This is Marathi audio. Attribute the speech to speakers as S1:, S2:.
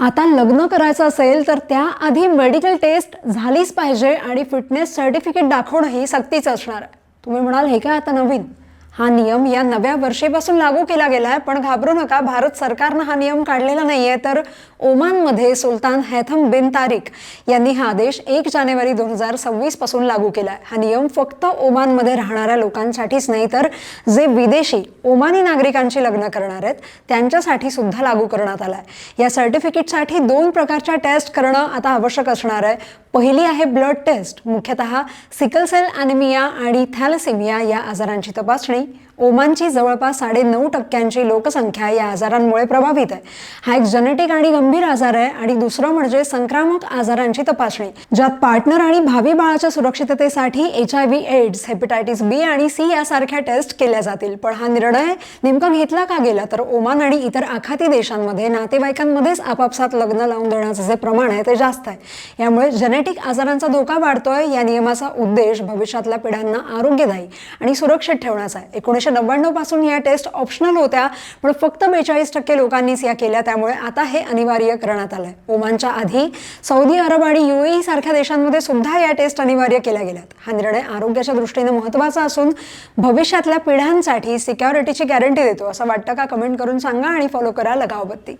S1: आता लग्न करायचं असेल तर त्याआधी मेडिकल टेस्ट झालीच पाहिजे आणि फिटनेस सर्टिफिकेट दाखवणं ही सक्तीचं असणार आहे. तुम्ही म्हणाल हे काय आता नवीन? हा नियम या नव्या वर्षीपासून लागू केला गेलाय, पण घाबरू नका, भारत सरकारनं हा नियम काढलेला नाहीये, तर ओमानमध्ये सुलतान हैथम बिन तारिक यांनी हा आदेश 1 जानेवारी 2026 पासून लागू केलाय. हा नियम फक्त ओमानमध्ये राहणाऱ्या लोकांसाठीच नाही, तर जे विदेशी ओमानी नागरिकांची लग्न करणार आहेत त्यांच्यासाठी सुद्धा लागू करण्यात आलाय. या सर्टिफिकेटसाठी 2 प्रकारच्या टेस्ट करणं आता आवश्यक असणार आहे. पहिली आहे ब्लड टेस्ट, मुख्यतः सिकल सेल ॲनिमिया आणि थॅलेसेमिया या आजारांची तपासणी. ओमानची जवळपास 9.5% लोकसंख्या या आजारांमुळे प्रभावित आहे. हा एक जेनेटिक आणि गंभीर आजार आहे. आणि दुसरं म्हणजे संक्रामक आजारांची तपासणी, ज्यात पार्टनर आणि भावी बाळाच्या सुरक्षिततेसाठी HIV, एड्स, हेपॅटायटिस B आणि C यासारख्या टेस्ट केल्या जातील. पण हा निर्णय नेमका घेतला का गेला, तर ओमान आणि इतर आखाती देशांमध्ये नातेवाईकांमध्येच आपापसात लग्न लावून देण्याचं जे प्रमाण आहे ते जास्त आहे. यामुळे जेनेटिक आजारांचा धोका वाढतोय. या नियमाचा उद्देश भविष्यातल्या पिढ्यांना आरोग्यदायी आणि सुरक्षित ठेवण्याचा आहे. 1999 पासून या टेस्ट ऑप्शनल होत्या, पण फक्त 42% लोकांनीच या केल्या. त्यामुळे आता हे अनिवार्य करण्यात आलंय. ओमानच्या आधी सौदी अरब आणि UAE सारख्या देशांमध्ये सुद्धा या टेस्ट अनिवार्य केल्या गेल्यात. हा निर्णय आरोग्याच्या दृष्टीने महत्त्वाचा असून भविष्यातल्या पिढ्यांसाठी सिक्युरिटीची गॅरंटी देतो. असं वाटतं का? कमेंट करून सांगा आणि फॉलो करा लगावबत्ती.